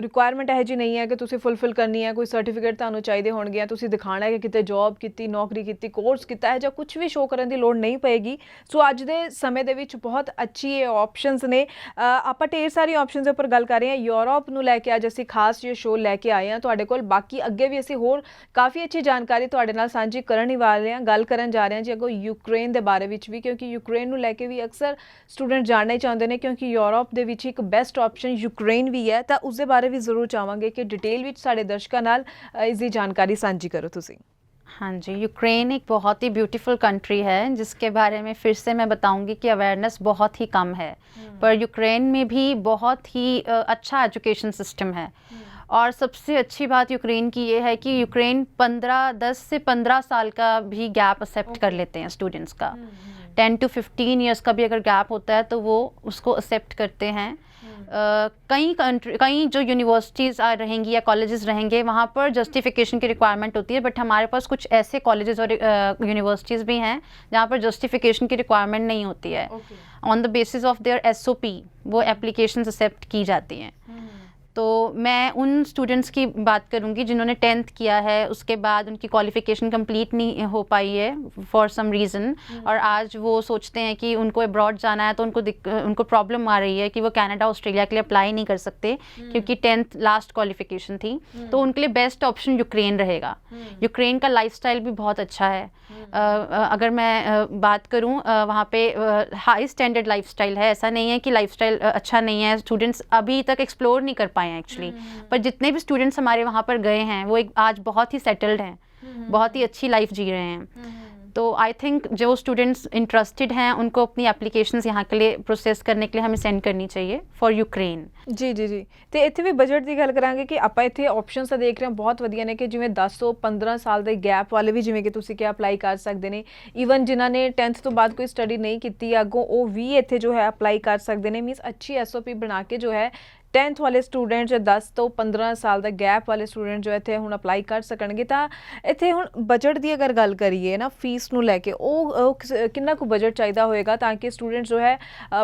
ਰਿਕੁਆਇਰਮੈਂਟ ਇਹੋ ਜਿਹੀ ਨਹੀਂ ਹੈ ਕਿ ਤੁਸੀਂ ਫੁੱਲਫਿਲ ਕਰਨੀ ਹੈ, ਕੋਈ ਸਰਟੀਫਿਕੇਟ ਤੁਹਾਨੂੰ ਚਾਹੀਦੇ ਹੋਣਗੇ, ਤੁਸੀਂ ਦਿਖਾਉਣਾ ਹੈ ਕਿ ਕਿਤੇ ਜੌਬ ਕੀਤੀ, ਨੌਕਰੀ ਕੀਤੀ, ਕੋਰਸ ਕੀਤਾ ਹੈ, ਜਾਂ ਕੁਝ ਵੀ ਸ਼ੋਅ ਕਰਨ ਦੀ ਲੋੜ ਨਹੀਂ ਪਏਗੀ। ਸੋ ਅੱਜ ਦੇ ਸਮੇਂ ਦੇ ਵਿੱਚ ਬਹੁਤ ਅੱਛੀ ਇਹ ਆਪਸ਼ਨਸ ਨੇ। ਆਪਾਂ ਢੇਰ ਸਾਰੀ ਆਪਸ਼ਨਸ ਦੇ ਉੱਪਰ ਗੱਲ ਕਰ ਰਹੇ ਹਾਂ। ਯੂਰਪ ਨੂੰ ਲੈ ਕੇ ਅੱਜ ਅਸੀਂ ਖਾਸ ਇਹ ਸ਼ੋਅ ਲੈ ਕੇ ਆਏ ਹਾਂ ਤੁਹਾਡੇ ਕੋਲ। ਬਾਕੀ ਅੱਗੇ ਵੀ ਅਸੀਂ ਹੋਰ ਕਾਫੀ ਅੱਛੀ ਜਾਣਕਾਰੀ ਤੁਹਾਡੇ ਨਾਲ ਸਾਂਝੀ ਕਰਨ ਹੀ ਵਾਲੇ ਹਾਂ। ਗੱਲ ਕਰਨ ਜਾ ਰਹੇ ਹਾਂ ਜੀ ਅੱਗੋਂ ਯੂਕਰੇਨ ਦੇ ਬਾਰੇ ਵਿੱਚ ਵੀ, ਕਿਉਂਕਿ ਯੂਕਰੇਨ ਨੂੰ ਲੈ ਕੇ ਵੀ ਅਕਸਰ ਸਟੂਡੈਂਟ ਜਾਣਨਾ ਹੀ ਚਾਹੁੰਦੇ ਨੇ, ਕਿਉਂਕਿ ਯੂਰਪ ਦੇ ਵਿੱਚ ਇੱਕ ਬੈਸਟ ਆਪਸ਼ਨ ਯੂਕਰੇਨ ਵੀ ਹੈ। ਤਾਂ ਉਸ ਦੇ ਬਾਰੇ ਵੀ ਜ਼ਰੂਰ ਚਾਹਾਂਗੇ ਕਿ डिटेल ਵਿੱਚ ਸਾਡੇ ਦਰਸ਼ਕਾਂ ਨਾਲ इसकी जानकारी साझी करो तुसी। हाँ जी, यूक्रेन एक बहुत ही ब्यूटीफुल कंट्री है जिसके बारे में फिर से मैं बताऊंगी कि अवेयरनेस बहुत ही कम है, पर यूक्रेन में भी बहुत ही अच्छा एजुकेशन सिस्टम है। और सबसे अच्छी बात यूक्रेन की ये है कि यूक्रेन 10 से 15 साल का भी गैप एक्सेप्ट कर लेते हैं स्टूडेंट्स का। 10 to 15 ईयर्स का भी अगर गैप होता है तो वो उसको एक्सेप्ट करते हैं। कई जो यूनिवर्सिटीज़ रहेंगी या कॉलेजेस रहेंगे वहाँ पर जस्टिफिकेशन की रिक्वायरमेंट होती है, बट हमारे पास कुछ ऐसे कॉलेजेस और यूनिवर्सिटीज़ भी हैं जहाँ पर जस्टिफिकेशन की रिक्वायरमेंट नहीं होती है। On the basis of their SOP वो एप्लीकेशंस एक्सेप्ट की जाती हैं। तो मैं उन स्टूडेंट्स की बात करूंगी जिन्होंने 10th किया है, उसके बाद उनकी क्वालिफ़िकेशन कंप्लीट नहीं हो पाई है फॉर सम रीज़न, और आज वो सोचते हैं कि उनको अब्रॉड जाना है तो उनको प्रॉब्लम आ रही है कि वो कनाडा ऑस्ट्रेलिया के लिए अप्लाई नहीं कर सकते क्योंकि 10th लास्ट क्वालिफ़िकेशन थी। तो उनके लिए बेस्ट ऑप्शन यूक्रेन रहेगा। यूक्रेन का लाइफस्टाइल भी बहुत अच्छा है। अगर मैं बात करूं वहाँ पे हाई स्टैंडर्ड लाइफस्टाइल है। ऐसा नहीं है कि लाइफस्टाइल अच्छा नहीं है, स्टूडेंट्स अभी तक एक्सप्लोर नहीं कर पाए हैं एक्चुअली, पर जितने भी स्टूडेंट्स हमारे वहाँ पर गए हैं वो आज बहुत ही सेटल्ड हैं, बहुत ही अच्छी लाइफ जी रहे हैं। तो आई थिंक जो स्टूडेंट्स इंटरेस्टेड हैं उनको अपनी एप्लीकेशंस यहाँ के लिए प्रोसेस करने के लिए हमें सेंड करनी चाहिए फॉर यूक्रेन। जी जी जी। तो इत्थे भी बजट की गल करांगे कि ਆਪਾਂ ਇੱਥੇ ਆਪਸ਼ਨਸ ਤਾਂ ਦੇਖ ਰਹੇ ਹਾਂ ਬਹੁਤ ਵਧੀਆ ਨੇ, ਕਿ ਜਿਵੇਂ 10 ਤੋਂ 15 ਸਾਲ ਦੇ ਗੈਪ ਵਾਲੇ ਵੀ ਜਿਵੇਂ ਕਿ ਤੁਸੀਂ ਕਿਹਾ ਅਪਲਾਈ ਕਰ ਸਕਦੇ ਨੇ। ਈਵਨ ਜਿਨ੍ਹਾਂ ਨੇ 10th ਤੋਂ ਬਾਅਦ ਕੋਈ ਸਟੱਡੀ ਨਹੀਂ ਕੀਤੀ ਅੱਗੋਂ ਉਹ ਵੀ ਇੱਥੇ ਜੋ ਹੈ ਅਪਲਾਈ ਕਰ ਸਕਦੇ ਨੇ। ਮੀਨਸ ਅੱਛੀ SOP ਬਣਾ ਕੇ ਜੋ ਹੈ 10th ਵਾਲੇ ਸਟੂਡੈਂਟ ਜਾਂ 10 ਤੋਂ 15 ਸਾਲ ਦਾ ਗੈਪ ਵਾਲੇ ਸਟੂਡੈਂਟ ਜੋ ਇੱਥੇ ਹੁਣ ਅਪਲਾਈ ਕਰ ਸਕਣਗੇ। ਤਾਂ ਇੱਥੇ ਹੁਣ ਬਜਟ ਦੀ ਅਗਰ ਗੱਲ ਕਰੀਏ ਨਾ, ਫੀਸ ਨੂੰ ਲੈ ਕੇ ਉਹ ਕਿੰਨਾ ਕੁ ਬਜਟ ਚਾਹੀਦਾ ਹੋਏਗਾ ਤਾਂ ਕਿ ਸਟੂਡੈਂਟ ਜੋ ਹੈ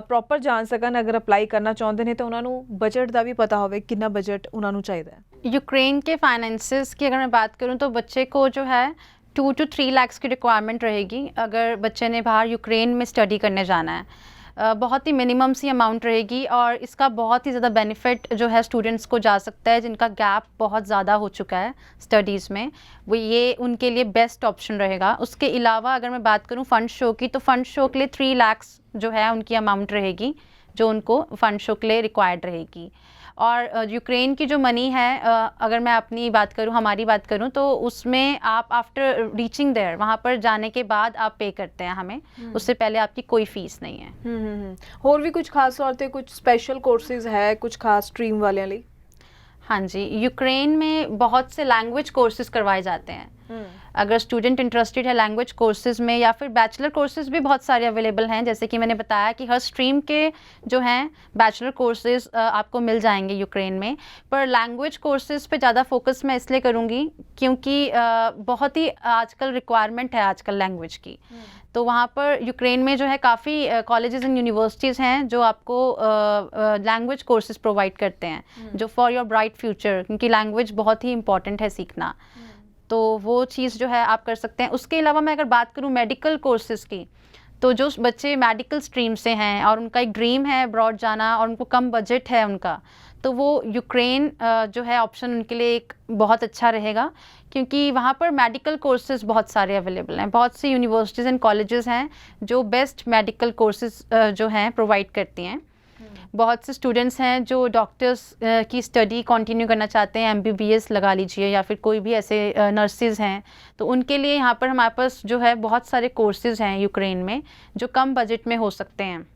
ਪ੍ਰੋਪਰ ਜਾਣ ਸਕਣ, ਅਗਰ ਅਪਲਾਈ ਕਰਨਾ ਚਾਹੁੰਦੇ ਨੇ ਤਾਂ ਉਹਨਾਂ ਨੂੰ बजट का भी पता होवे कितना बजट उन्होंने चाहिए है। यूक्रेन के फाइनेंसेस की अगर मैं बात करूं तो बच्चे को जो है 2 to 3 लाख की रिक्वायरमेंट रहेगी अगर बच्चे ने बाहर यूक्रेन में स्टडी करने जाना है। बहुत ही मिनिमम सी अमाउंट रहेगी और इसका बहुत ही ज़्यादा बेनिफिट जो है स्टूडेंट्स को जा सकता है जिनका गैप बहुत ज़्यादा हो चुका है स्टडीज़ में, वो ये उनके लिए बेस्ट ऑप्शन रहेगा। उसके अलावा अगर मैं बात करूं फ़ंड शो की, तो फ़ंड शो के लिए 3 लाख जो है उनकी अमाउंट रहेगी जो उनको फ़ंड शो के लिए रिक्वायर्ड रहेगी। और यूक्रेन की जो मनी है, अगर मैं अपनी बात करूं, हमारी बात करूं, तो उसमें आप आफ्टर रीचिंग देयर, वहाँ पर जाने के बाद आप पे करते हैं हमें, उससे पहले आपकी कोई फीस नहीं है। और भी कुछ खास तौर पे कुछ स्पेशल कोर्सेज है कुछ खास स्ट्रीम वाले लिए? हाँ जी, यूक्रेन में बहुत से लैंग्वेज कोर्सेज करवाए जाते हैं। अगर स्टूडेंट इंटरेस्टेड है लैंग्वेज कोर्सेज में, या फिर बैचलर कोर्सेज भी बहुत सारे अवेलेबल हैं। जैसे कि मैंने बताया कि हर स्ट्रीम के जो हैं बैचलर कोर्सेज आपको मिल जाएंगे यूक्रेन में, पर लैंग्वेज कोर्सेज पे ज़्यादा फोकस मैं इसलिए करूँगी क्योंकि बहुत ही आजकल रिक्वायरमेंट है आजकल लैंग्वेज की। तो वहाँ पर यूक्रेन में जो है काफ़ी कॉलेजेस एंड यूनिवर्सिटीज़ हैं जो आपको लैंग्वेज कोर्सेज प्रोवाइड करते हैं जो फॉर योर ब्राइट फ्यूचर, क्योंकि लैंग्वेज बहुत ही इंपॉर्टेंट है सीखना। तो वो चीज़ जो है आप कर सकते हैं। उसके अलावा मैं अगर बात करूँ मेडिकल कोर्सेज़ की, तो जो बच्चे मेडिकल स्ट्रीम से हैं और उनका एक ड्रीम है अब्रॉड जाना और उनको कम बजट है उनका, तो वो यूक्रेन जो है ऑप्शन उनके लिए एक बहुत अच्छा रहेगा, क्योंकि वहाँ पर मेडिकल कोर्सेज़ बहुत सारे अवेलेबल हैं। बहुत सी यूनिवर्सिटीज़ एंड कॉलेजेस हैं जो बेस्ट मेडिकल कोर्सेज़ जो हैं प्रोवाइड करती हैं। बहुत से स्टूडेंट्स हैं जो डॉक्टर्स की स्टडी कंटिन्यू करना चाहते हैं, एमबीबीएस लगा लीजिए, या फिर कोई भी ऐसे नर्सेज हैं, तो उनके लिए यहाँ पर हमारे पास जो है बहुत सारे कोर्सेज हैं यूक्रेन में जो कम बजट में हो सकते हैं।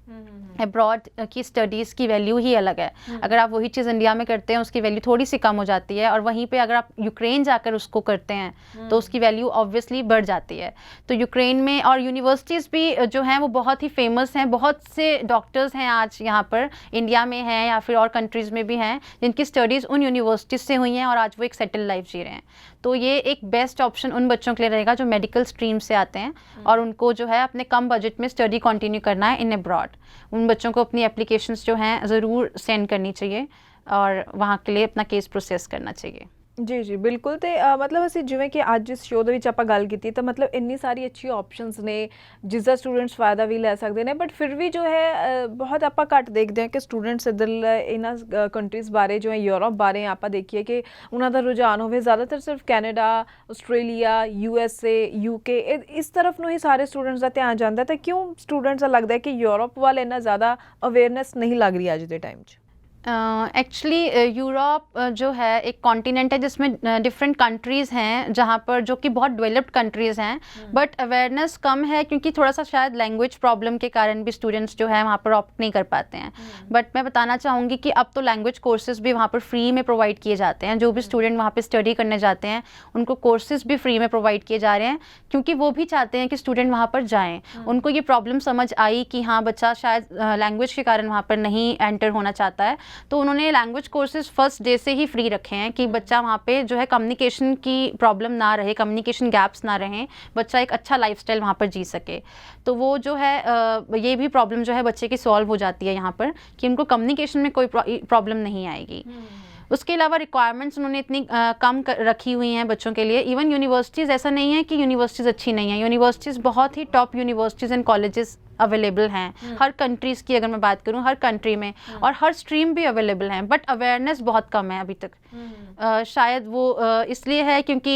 अब्रॉड की स्टडीज़ की वैल्यू ही अलग है। अगर आप वही चीज़ इंडिया में करते हैं उसकी वैल्यू थोड़ी सी कम हो जाती है, और वहीं पे अगर आप यूक्रेन जाकर उसको करते हैं तो उसकी वैल्यू ऑब्वियसली बढ़ जाती है। तो यूक्रेन में और यूनिवर्सिटीज़ भी जो हैं वो बहुत ही फेमस हैं। बहुत से डॉक्टर्स हैं आज यहाँ पर इंडिया में हैं या फिर और कंट्रीज़ में भी हैं जिनकी स्टडीज़ उन यूनिवर्सिटीज़ से हुई हैं और आज वो एक सेटल लाइफ जी रहे हैं। तो ये एक बेस्ट ऑप्शन उन बच्चों के लिए रहेगा जो मेडिकल स्ट्रीम से आते हैं और उनको जो है अपने कम बजट में स्टडी कंटिन्यू करना है इन अब्रॉड। उन बच्चों को अपनी एप्लीकेशंस जो हैं ज़रूर सेंड करनी चाहिए और वहाँ के लिए अपना केस प्रोसेस करना चाहिए। ਜੀ ਜੀ ਬਿਲਕੁਲ। ਤੇ ਮਤਲਬ ਅਸੀਂ ਜਿਵੇਂ ਕਿ ਅੱਜ ਇਸ ਸ਼ੋਅ ਦੇ ਵਿੱਚ ਆਪਾਂ ਗੱਲ ਕੀਤੀ ਤਾਂ ਮਤਲਬ ਇੰਨੀ ਸਾਰੀ ਅੱਛੀ ਆਪਸ਼ਨਸ ਨੇ ਜਿਸ ਦਾ ਸਟੂਡੈਂਟਸ ਫਾਇਦਾ ਵੀ ਲੈ ਸਕਦੇ ਨੇ, ਬਟ ਫਿਰ ਵੀ ਜੋ ਹੈ ਬਹੁਤ ਆਪਾਂ ਘੱਟ ਦੇਖਦੇ ਹਾਂ ਕਿ ਸਟੂਡੈਂਟਸ ਇੱਧਰ ਇਹਨਾਂ ਕੰਟਰੀਜ਼ ਬਾਰੇ ਜੋ ਹੈ ਯੂਰਪ ਬਾਰੇ ਆਪਾਂ ਦੇਖੀਏ ਕਿ ਉਹਨਾਂ ਦਾ ਰੁਝਾਨ ਹੋਵੇ ਜ਼ਿਆਦਾਤਰ ਸਿਰਫ ਕੈਨੇਡਾ, ਆਸਟ੍ਰੇਲੀਆ, USA, UK ਇਸ ਤਰਫ ਨੂੰ ਹੀ ਸਾਰੇ ਸਟੂਡੈਂਟਸ ਦਾ ਧਿਆਨ ਜਾਂਦਾ। ਤਾਂ ਕਿਉਂ ਸਟੂਡੈਂਟਸ ਦਾ ਲੱਗਦਾ ਹੈ ਕਿ ਯੂਰਪ ਵੱਲ ਇੰਨਾ ਜ਼ਿਆਦਾ ਅਵੇਅਰਨੈਸ नहीं लग रही आज के टाइम 'ਚ? एक्चुअली यूरोप जो है एक कॉन्टिनेंट है जिसमें डिफरेंट कंट्रीज़ हैं जहाँ पर जो कि बहुत डेवलप्ड कंट्रीज़ हैं, बट अवेयरनेस कम है क्योंकि थोड़ा सा शायद लैंग्वेज प्रॉब्लम के कारण भी स्टूडेंट्स जो है वहाँ पर ऑप्ट नहीं कर पाते हैं। बट मैं बताना चाहूँगी कि अब तो लैंग्वेज कोर्सेज भी वहाँ पर फ्री में प्रोवाइड किए जाते हैं। जो भी स्टूडेंट वहाँ पर स्टडी करने जाते हैं उनको कोर्सेज भी फ्री में प्रोवाइड किए जा रहे हैं क्योंकि वो भी चाहते हैं कि स्टूडेंट वहाँ पर जाएँ। उनको ये प्रॉब्लम समझ आई कि हाँ बच्चा शायद लैंग्वेज के कारण वहाँ पर नहीं एंटर होना चाहता है, तो उन्होंने लैंग्वेज कोर्सेज फर्स्ट डे से ही फ्री रखे हैं कि बच्चा वहाँ पे जो है कम्युनिकेशन की प्रॉब्लम ना रहे, कम्युनिकेशन गैप्स ना रहें, बच्चा एक अच्छा लाइफस्टाइल वहाँ पर जी सके। तो वो जो है ये भी प्रॉब्लम जो है बच्चे की सॉल्व हो जाती है यहाँ पर कि उनको कम्युनिकेशन में कोई प्रॉब्लम नहीं आएगी। उसके अलावा रिक्वायरमेंट्स उन्होंने इतनी कम रखी हुई हैं बच्चों के लिए। इवन यूनिवर्सिटीज़, ऐसा नहीं है कि यूनिवर्सिटीज़ अच्छी नहीं है, यूनिवर्सिटीज़ बहुत ही top universities and colleges available हैं हर कंट्रीज़ की। अगर मैं बात करूं हर कंट्री में और हर स्ट्रीम भी अवेलेबल हैं, बट अवेयरनेस बहुत कम है अभी तक। शायद वो इसलिए है क्योंकि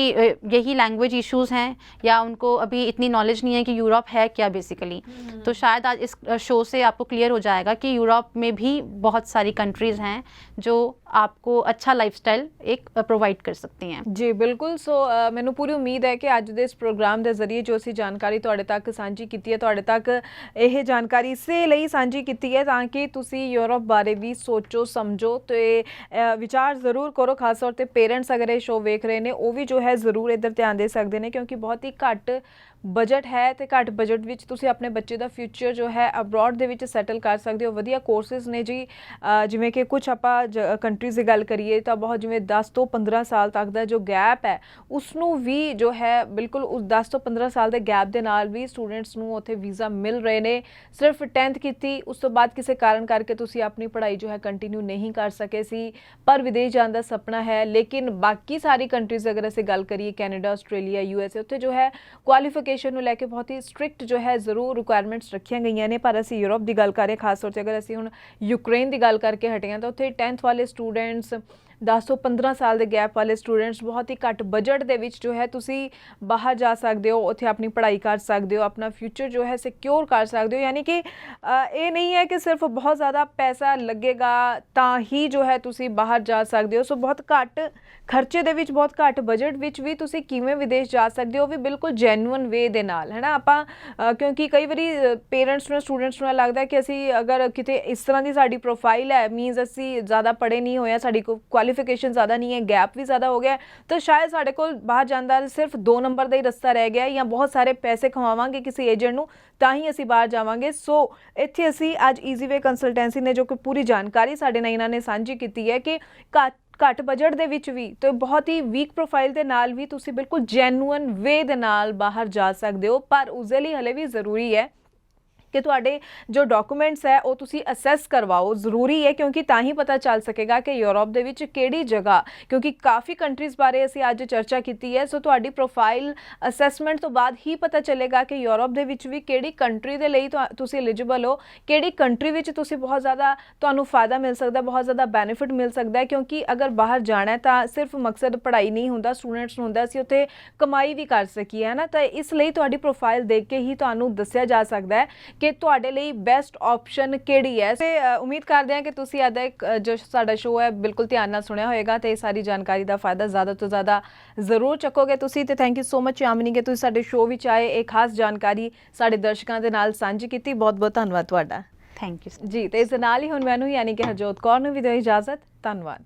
यही लैंग्वेज इश्यूज़ हैं या उनको अभी इतनी नॉलेज नहीं है कि यूरोप है क्या बेसिकली। तो शायद आज इस शो से आपको क्लियर हो जाएगा कि यूरोप में भी बहुत सारी कंट्रीज़ हैं जो आपको अच्छा लाइफस्टाइल एक प्रोवाइड कर सकती हैं। जी बिल्कुल। सो मैनू पूरी उम्मीद है कि अज दे इस प्रोग्राम के जरिए जो असी जानकारी तुहाडे तक सांझी कीती है, तुहाडे तक ਇਹ ਜਾਣਕਾਰੀ ਇਸੇ ਲਈ ਸਾਂਝੀ ਕੀਤੀ ਹੈ ਤਾਂ ਕਿ ਤੁਸੀਂ ਯੂਰਪ ਬਾਰੇ ਵੀ ਸੋਚੋ ਸਮਝੋ ਤੇ ਵਿਚਾਰ ਜ਼ਰੂਰ ਕਰੋ। ਖਾਸ ਤੌਰ ਤੇ ਪੇਰੈਂਟਸ ਅਗਰ ਇਹ ਸ਼ੋਅ ਵੇਖ ਰਹੇ ਨੇ ਉਹ ਵੀ ਜੋ ਹੈ ਜ਼ਰੂਰ ਇੱਧਰ ਧਿਆਨ ਦੇ ਸਕਦੇ ਨੇ ਕਿਉਂਕਿ ਬਹੁਤ ਹੀ ਘੱਟ ਬਜਟ ਹੈ ਤੇ ਘੱਟ ਬਜਟ ਵਿੱਚ ਤੁਸੀਂ ਆਪਣੇ ਬੱਚੇ ਦਾ ਫਿਊਚਰ ਜੋ ਹੈ ਅਬਰੋਡ ਦੇ ਵਿੱਚ ਸੈਟਲ ਕਰ ਸਕਦੇ ਹੋ। ਵਧੀਆ ਕੋਰਸਿਸ ਨੇ ਜੀ, ਜਿਵੇਂ ਕਿ ਕੁਝ ਆਪਾਂ ਕੰਟਰੀਜ਼ ਦੀ ਗੱਲ ਕਰੀਏ ਤਾਂ ਬਹੁਤ ਜਿਵੇਂ 10 ਤੋਂ 15 ਸਾਲ ਤੱਕ ਦਾ ਜੋ ਗੈਪ ਹੈ ਉਸ ਨੂੰ ਵੀ ਜੋ ਹੈ ਬਿਲਕੁਲ ਉਸ 10 ਤੋਂ 15 ਸਾਲ ਦੇ ਗੈਪ ਦੇ ਨਾਲ ਵੀ ਸਟੂਡੈਂਟਸ ਨੂੰ ਉੱਥੇ ਵੀਜ਼ਾ ਮਿਲ ਰਹੇ ਨੇ। ਸਿਰਫ 10th ਕੀਤੀ ਉਸ ਤੋਂ ਬਾਅਦ ਕਿਸੇ ਕਾਰਨ ਕਰਕੇ ਤੁਸੀਂ ਆਪਣੀ ਪੜ੍ਹਾਈ ਜੋ ਹੈ ਕੰਟੀਨਿਊ ਨਹੀਂ ਕਰ ਸਕੇ ਸੀ ਪਰ ਵਿਦੇਸ਼ ਜਾਣ ਦਾ ਸੁਪਨਾ ਹੈ। ਲੇਕਿਨ ਬਾਕੀ ਸਾਰੀ ਕੰਟਰੀਜ਼ ਅਗਰ ਅਸੀਂ ਗੱਲ ਕਰੀਏ ਕੈਨੇਡਾ, ਆਸਟ੍ਰੇਲੀਆ, USA ਉੱਥੇ ਜੋ ਹੈ ਕੁਆਲੀਫਿਕੇਸ਼ਨ ਨੂੰ ਲੈ ਕੇ ਬਹੁਤ ਹੀ ਸਟ੍ਰਿਕਟ ਜੋ ਹੈ ਜ਼ਰੂਰ ਰਿਕੁਆਇਰਮੈਂਟਸ ਰੱਖੀਆਂ ਗਈਆਂ ਨੇ। ਪਰ ਅਸੀਂ ਯੂਰਪ ਦੀ ਗੱਲ ਕਰ ਰਹੇ, ਖਾਸ ਤੌਰ 'ਤੇ ਅਗਰ ਅਸੀਂ ਹੁਣ ਯੂਕਰੇਨ ਦੀ ਗੱਲ ਕਰਕੇ ਹਟੇ ਹਾਂ ਤਾਂ ਉੱਥੇ 10th ਵਾਲੇ ਸਟੂਡੈਂਟਸ 10 ਤੋਂ 15 ਸਾਲ ਦੇ ਗੈਪ ਵਾਲੇ ਸਟੂਡੈਂਟਸ ਬਹੁਤ ਹੀ ਘੱਟ ਬਜਟ ਦੇ ਵਿੱਚ ਜੋ ਹੈ ਤੁਸੀਂ ਬਾਹਰ ਜਾ ਸਕਦੇ ਹੋ, ਉੱਥੇ ਆਪਣੀ ਪੜ੍ਹਾਈ ਕਰ ਸਕਦੇ ਹੋ, ਆਪਣਾ ਫਿਊਚਰ ਜੋ ਹੈ ਸਿਕਿਉਰ ਕਰ ਸਕਦੇ ਹੋ। ਯਾਨੀ ਕਿ ਇਹ ਨਹੀਂ ਹੈ ਕਿ ਸਿਰਫ ਬਹੁਤ ਜ਼ਿਆਦਾ ਪੈਸਾ ਲੱਗੇਗਾ ਤਾਂ ਹੀ ਜੋ ਹੈ ਤੁਸੀਂ ਬਾਹਰ ਜਾ ਸਕਦੇ ਹੋ। ਸੋ ਬਹੁਤ ਘੱਟ ਖਰਚੇ ਦੇ ਵਿੱਚ, ਬਹੁਤ ਘੱਟ ਬਜਟ ਵਿੱਚ ਵੀ ਤੁਸੀਂ ਕਿਵੇਂ ਵਿਦੇਸ਼ ਜਾ ਸਕਦੇ ਹੋ, ਵੀ ਬਿਲਕੁਲ ਜੈਨੂਅਨ ਵੇ ਦੇ ਨਾਲ, ਹੈ ਨਾ। ਆਪਾਂ ਕਿਉਂਕਿ ਕਈ ਵਾਰੀ ਪੇਰੈਂਟਸ ਨੂੰ, ਸਟੂਡੈਂਟਸ ਨੂੰ ਲੱਗਦਾ ਕਿ ਅਸੀਂ ਅਗਰ ਕਿਤੇ ਇਸ ਤਰ੍ਹਾਂ ਦੀ ਸਾਡੀ ਪ੍ਰੋਫਾਈਲ ਹੈ, ਮੀਨਸ ਅਸੀਂ ਜ਼ਿਆਦਾ ਪੜ੍ਹੇ ਨਹੀਂ ਹੋਏ, ਸਾਡੀ ਕੁਆਲੀਫਿਕੇਸ਼ਨ ज़्यादा नहीं है, गैप भी ज़्यादा हो गया तो शायद साढ़े को बाहर जाने का सिर्फ 2 नंबर का ही रस्ता रह गया या बहुत सारे पैसे खवावांगे किसी एजेंट ਨੂੰ ਤਾਂ ਹੀ ਅਸੀਂ ਬਾਹਰ ਜਾਵਾਂਗੇ। ਸੋ ਇੱਥੇ ਅਸੀਂ ਅੱਜ ਈਜ਼ੀ ਵੇ ਕੰਸਲਟੈਂਸੀ ਨੇ ਜੋ ਕਿ ਪੂਰੀ ਜਾਣਕਾਰੀ ਸਾਡੇ ਨਾਲ ਇਹਨਾਂ ਨੇ ਸਾਂਝੀ ਕੀਤੀ ਹੈ ਕਿ ਘੱਟ ਬਜਟ ਦੇ ਵਿੱਚ ਵੀ ਤੇ ਬਹੁਤ ਹੀ ਵੀਕ ਪ੍ਰੋਫਾਈਲ ਦੇ ਨਾਲ ਵੀ ਤੁਸੀਂ ਬਿਲਕੁਲ ਜੈਨੂਅਨ ਵੇ ਦੇ ਨਾਲ ਬਾਹਰ ਜਾ ਸਕਦੇ ਹੋ। ਪਰ ਉਸ ਦੇ ਲਈ ਹਲੇ ਵੀ ਜ਼ਰੂਰੀ ਹੈ कि तुहाडे जो डॉक्यूमेंट्स है वो तुसी असैस करवाओ, ज़रूरी है क्योंकि तां ही पता चल सकेगा कि यूरोप दे विच किहड़ी जगह, क्योंकि काफ़ी कंट्रीज़ बारे असीं अज चर्चा कीती है। सो तुहाडी प्रोफाइल असैसमेंट तो बाद ही पता चलेगा कि यूरोप दे विच भी किहड़ी कंट्री दे लई तुसी एलिजिबल हो, किहड़ी कंट्री विच तुसी बहुत ज़्यादा तुहानूं फ़ायदा मिल सकदा, बहुत ज़्यादा बैनीफिट मिल सकदा है। क्योंकि अगर बाहर जाना है तो सिर्फ मकसद पढ़ाई नहीं हुंदा, स्टूडेंट्स नूं हुंदा असीं उत्थे कमाई भी कर सकीए, है ना। तो इस लई तुहाडी प्रोफाइल देख के ही तुहानूं दस्सिया जा सकदा है ਕਿ ਤੁਹਾਡੇ ਲਈ ਬੈਸਟ ਆਪਸ਼ਨ ਕਿਹੜੀ ਹੈ। ਤੇ ਉਮੀਦ ਕਰਦੇ ਹਾਂ ਕਿ ਤੁਸੀਂ ਅੱਜ ਦਾ ਇੱਕ ਜੋ ਸਾਡਾ ਸ਼ੋਅ ਹੈ ਬਿਲਕੁਲ ਧਿਆਨ ਨਾਲ ਸੁਣਿਆ ਹੋਏਗਾ ਤੇ ਇਹ ਸਾਰੀ ਜਾਣਕਾਰੀ ਦਾ ਫਾਇਦਾ ਜ਼ਿਆਦਾ ਤੋਂ ਜ਼ਿਆਦਾ ਜ਼ਰੂਰ ਚੱਕੋਗੇ ਤੁਸੀਂ। ਤੇ thank you so much Yamini ਕਿ ਤੁਸੀਂ ਸਾਡੇ ਸ਼ੋਅ ਵਿੱਚ ਆਏ, ਇਹ ਖਾਸ ਜਾਣਕਾਰੀ ਸਾਡੇ ਦਰਸ਼ਕਾਂ ਦੇ ਨਾਲ ਸਾਂਝੀ ਕੀਤੀ। ਬਹੁਤ ਬਹੁਤ ਧੰਨਵਾਦ ਤੁਹਾਡਾ थैंक यू। ਜੀ। ਤੇ ਇਸ ਦੇ ਨਾਲ ਹੀ ਹੁਣ ਮੈਨੂੰ ਯਾਨੀ ਕਿ ਹਰਜੋਤ ਕੌਰ ਨੂੰ ਵੀ ਦਿਓ ਇਜਾਜ਼ਤ। ਧੰਨਵਾਦ।